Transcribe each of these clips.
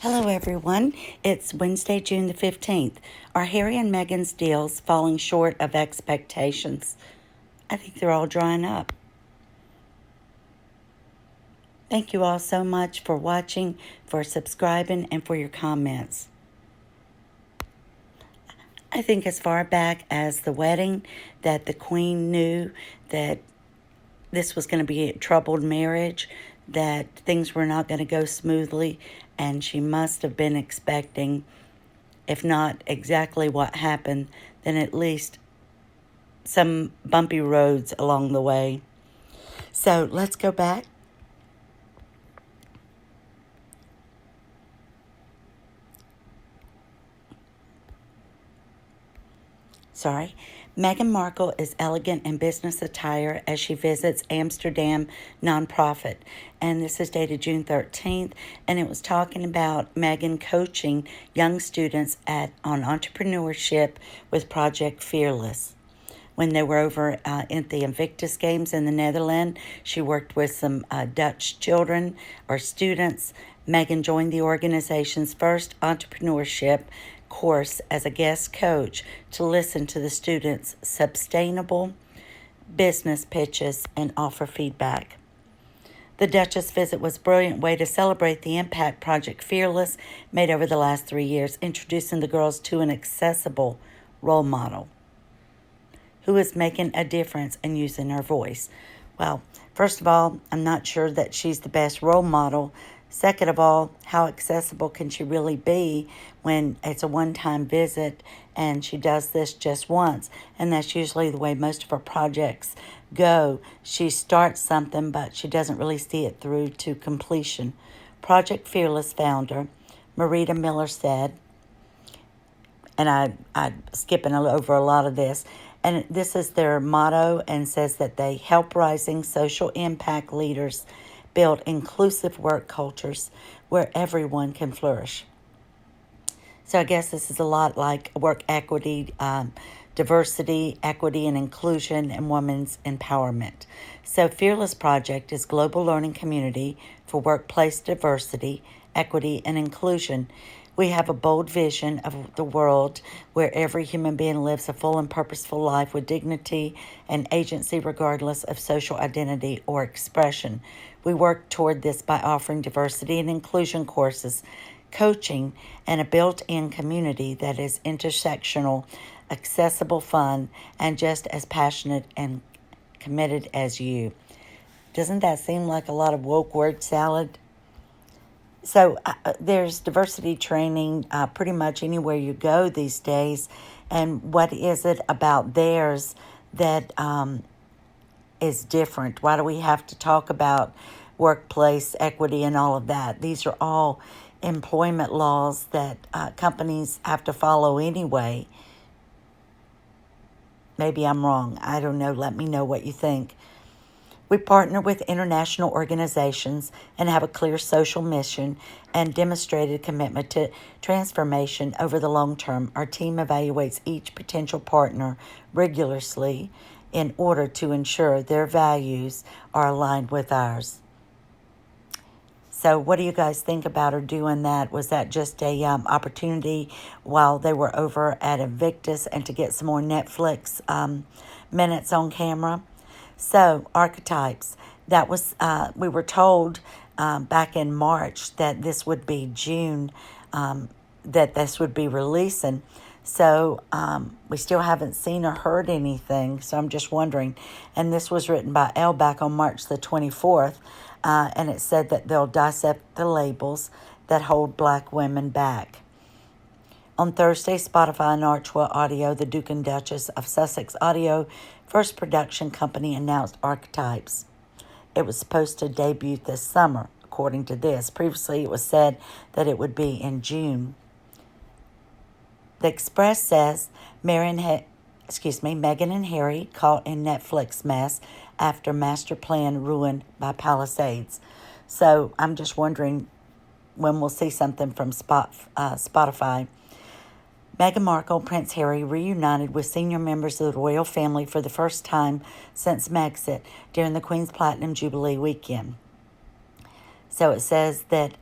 Hello, everyone. It's Wednesday, June the 15th. Are Harry and Meghan's deals falling short of expectations? I think they're all drying up. Thank you all so much for watching, for subscribing, and for your comments. I think as far back as the wedding, that the Queen knew that this was going to be a troubled marriage, that things were not going to go smoothly, and she must have been expecting, if not exactly what happened, then at least some bumpy roads along the way. So let's go back. Sorry. Meghan Markle is elegant in business attire as she visits Amsterdam nonprofit. And this is dated June 13th. And it was talking about Meghan coaching young students on entrepreneurship with Project Fearless. When they were over at the Invictus Games in the Netherlands, she worked with some Dutch children or students. Meghan joined the organization's first entrepreneurship course as a guest coach to listen to the students' sustainable business pitches and offer feedback. The Duchess visit was a brilliant way to celebrate the impact Project Fearless made over the last 3 years, introducing the girls to an accessible role model who is making a difference and using her voice. Well, first of all, I'm not sure that she's the best role model. Second of all, how accessible can she really be when it's a one-time visit and she does this just once? And that's usually the way most of her projects go. She starts something, but she doesn't really see it through to completion. Project Fearless founder Marita Miller said, and I'm skipping over a lot of this, and this is their motto, and says that they help rising social impact leaders build inclusive work cultures where everyone can flourish. So I guess this is a lot like work equity, diversity, equity, and inclusion, and women's empowerment. So Fearless Project is global learning community for workplace diversity, equity, and inclusion. We have a bold vision of the world where every human being lives a full and purposeful life with dignity and agency regardless of social identity or expression. We work toward this by offering diversity and inclusion courses, coaching, and a built-in community that is intersectional, accessible, fun, and just as passionate and committed as you. Doesn't that seem like a lot of woke word salad? So there's diversity training pretty much anywhere you go these days. And what is it about theirs that is different? Why do we have to talk about workplace equity and all of that? These are all employment laws that companies have to follow anyway. Maybe I'm wrong. I don't know. Let me know what you think. We partner with international organizations and have a clear social mission and demonstrated commitment to transformation over the long term. Our team evaluates each potential partner rigorously in order to ensure their values are aligned with ours. So what do you guys think about her doing that? Was that just a opportunity while they were over at Invictus and to get some more Netflix minutes on camera? So, Archetypes, that was, we were told back in March that this would be June, that this would be releasing. So, we still haven't seen or heard anything, so I'm just wondering. And this was written by Elle back on March the 24th, and it said that they'll dissect the labels that hold Black women back. On Thursday, Spotify and Archwell Audio, the Duke and Duchess of Sussex Audio, first production company, announced Archetypes. It was supposed to debut this summer, according to this. Previously, it was said that it would be in June. The Express says Meghan and Harry caught in Netflix mess after master plan ruined by Palisades. So I'm just wondering when we'll see something from Spotify. Meghan Markle and Prince Harry reunited with senior members of the royal family for the first time since Brexit during the Queen's Platinum Jubilee weekend. So it says that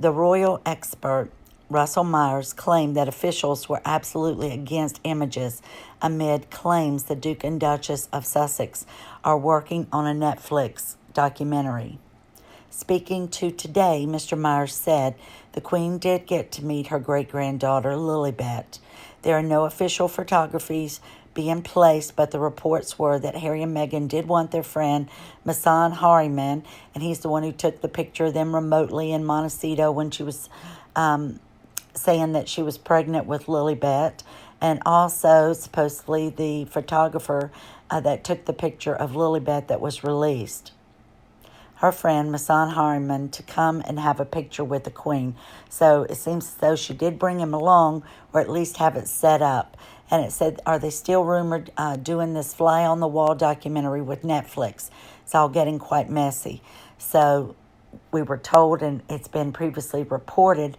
The royal expert Russell Myers claimed that officials were absolutely against images amid claims the Duke and Duchess of Sussex are working on a Netflix documentary. Speaking to Today, Mr. Myers said the Queen did get to meet her great-granddaughter, Lilibet. There are no official photographies being placed, but the reports were that Harry and Meghan did want their friend, Masan Harriman, and he's the one who took the picture of them remotely in Montecito when she was saying that she was pregnant with Lilibet, and also supposedly the photographer that took the picture of Lilibet that was released. Her friend, Masan Harriman, to come and have a picture with the Queen. So it seems as though she did bring him along, or at least have it set up. And it said, are they still rumored doing this fly-on-the-wall documentary with Netflix? It's all getting quite messy. So we were told, and it's been previously reported,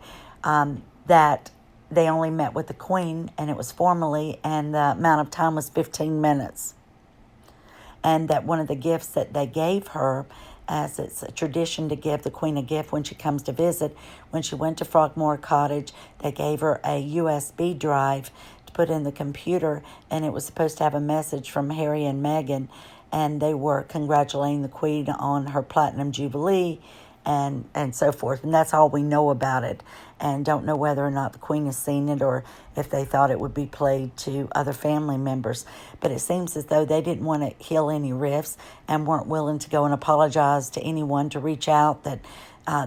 that they only met with the Queen, and it was formally, and the amount of time was 15 minutes. And that one of the gifts that they gave her, as it's a tradition to give the Queen a gift when she comes to visit, when she went to Frogmore Cottage, they gave her a USB drive to put in the computer, and it was supposed to have a message from Harry and Meghan, and they were congratulating the Queen on her Platinum Jubilee, and so forth. And that's all we know about it, and don't know whether or not the Queen has seen it or if they thought it would be played to other family members. But it seems as though they didn't want to heal any rifts and weren't willing to go and apologize to anyone to reach out, that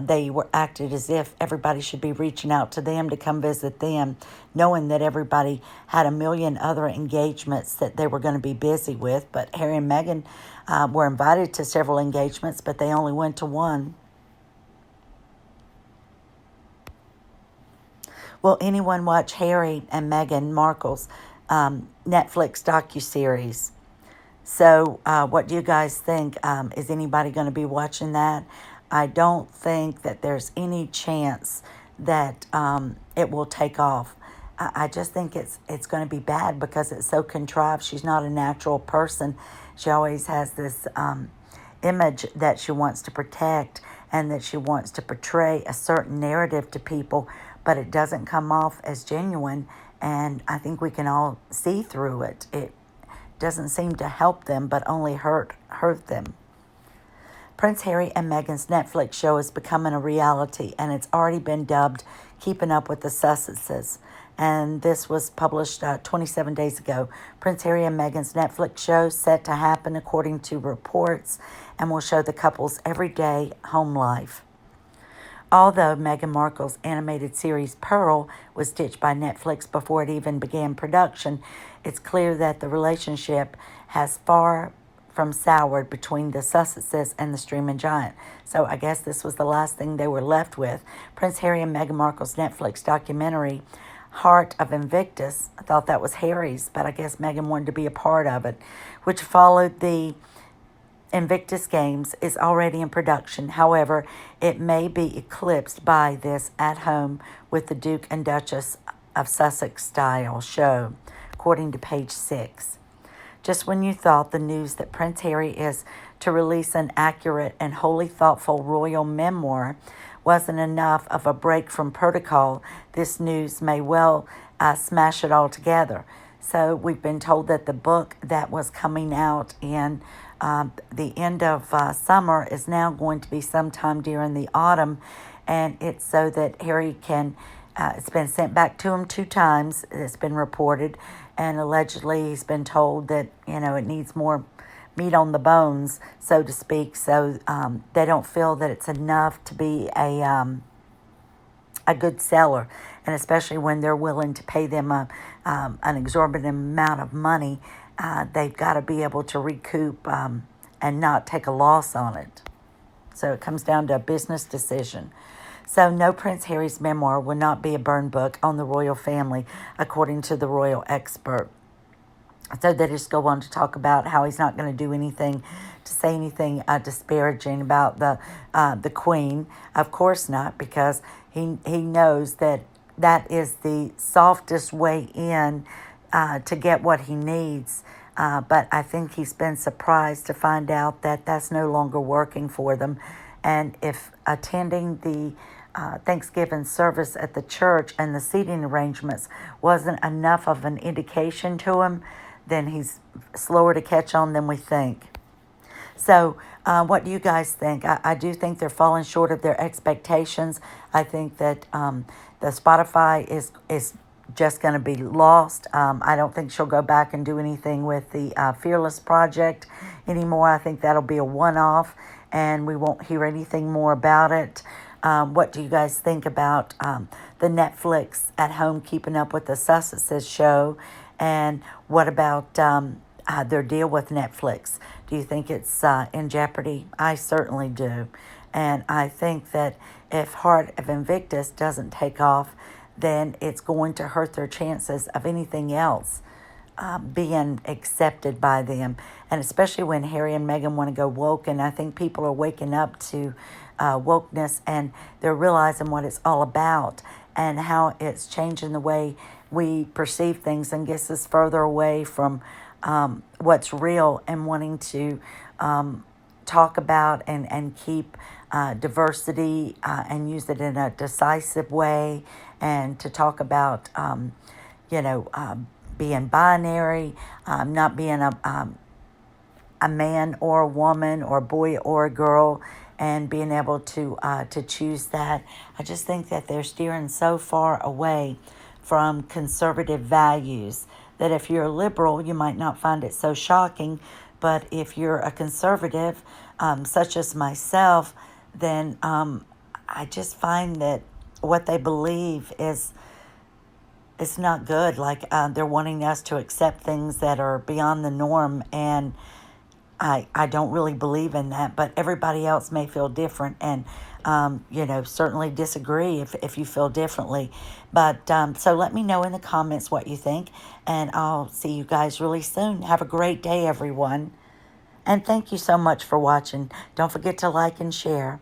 they were acted as if everybody should be reaching out to them to come visit them, knowing that everybody had a million other engagements that they were going to be busy with. But Harry and Meghan were invited to several engagements, but they only went to one. Will anyone watch Harry and Meghan Markle's Netflix docuseries? So what do you guys think? Is anybody going to be watching that? I don't think that there's any chance that it will take off. I just think it's going to be bad because it's so contrived. She's not a natural person. She always has this image that she wants to protect and that she wants to portray a certain narrative to people, but it doesn't come off as genuine, and I think we can all see through it. It doesn't seem to help them, but only hurt them. Prince Harry and Meghan's Netflix show is becoming a reality, and it's already been dubbed Keeping Up with the Sussexes. And this was published 27 days ago. Prince Harry and Meghan's Netflix show set to happen according to reports, and will show the couple's everyday home life. Although Meghan Markle's animated series Pearl was ditched by Netflix before it even began production, it's clear that the relationship has far from soured between the Sussexes and the streaming giant. So I guess this was the last thing they were left with. Prince Harry and Meghan Markle's Netflix documentary, Heart of Invictus, I thought that was Harry's, but I guess Meghan wanted to be a part of it, which followed the Invictus Games, is already in production. However, it may be eclipsed by this At Home with the Duke and Duchess of Sussex style show, according to page 6. Just when you thought the news that Prince Harry is to release an accurate and wholly thoughtful royal memoir wasn't enough of a break from protocol, this news may well smash it all together. So we've been told that the book that was coming out in the end of summer is now going to be sometime during the autumn, and it's so that Harry can, it's been sent back to him 2 times, it's been reported, and allegedly he's been told that, it needs more meat on the bones, so to speak, so they don't feel that it's enough to be a good seller, and especially when they're willing to pay them an exorbitant amount of money, they've got to be able to recoup and not take a loss on it. So it comes down to a business decision. So no, Prince Harry's memoir will not be a burn book on the royal family, according to the royal expert. So they just go on to talk about how he's not going to do anything, to say anything disparaging about the Queen. Of course not, because he knows that is the softest way in to get what he needs. But I think he's been surprised to find out that that's no longer working for them. And if attending the Thanksgiving service at the church and the seating arrangements wasn't enough of an indication to him, then he's slower to catch on than we think. So, what do you guys think? I do think they're falling short of their expectations. I think that the Spotify is just going to be lost. I don't think she'll go back and do anything with the Fearless Project anymore. I think that'll be a one-off, and we won't hear anything more about it. What do you guys think about the Netflix At Home Keeping Up with the Sussexes show? And what about their deal with Netflix? Do you think it's in jeopardy? I certainly do. And I think that if Heart of Invictus doesn't take off, then it's going to hurt their chances of anything else being accepted by them. And especially when Harry and Meghan want to go woke, and I think people are waking up to wokeness, and they're realizing what it's all about and how it's changing the way we perceive things and gets us further away from what's real, and wanting to talk about and keep diversity and use it in a decisive way, and to talk about, being binary, not being a man or a woman or a boy or a girl, and being able to choose that. I just think that they're steering so far away from conservative values that if you're a liberal, you might not find it so shocking. But if you're a conservative, such as myself, then I just find that what they believe is not good. Like they're wanting us to accept things that are beyond the norm, and I don't really believe in that, but everybody else may feel different, and certainly disagree if you feel differently. But so let me know in the comments what you think, and I'll see you guys really soon. Have a great day, everyone. And thank you so much for watching. Don't forget to like and share.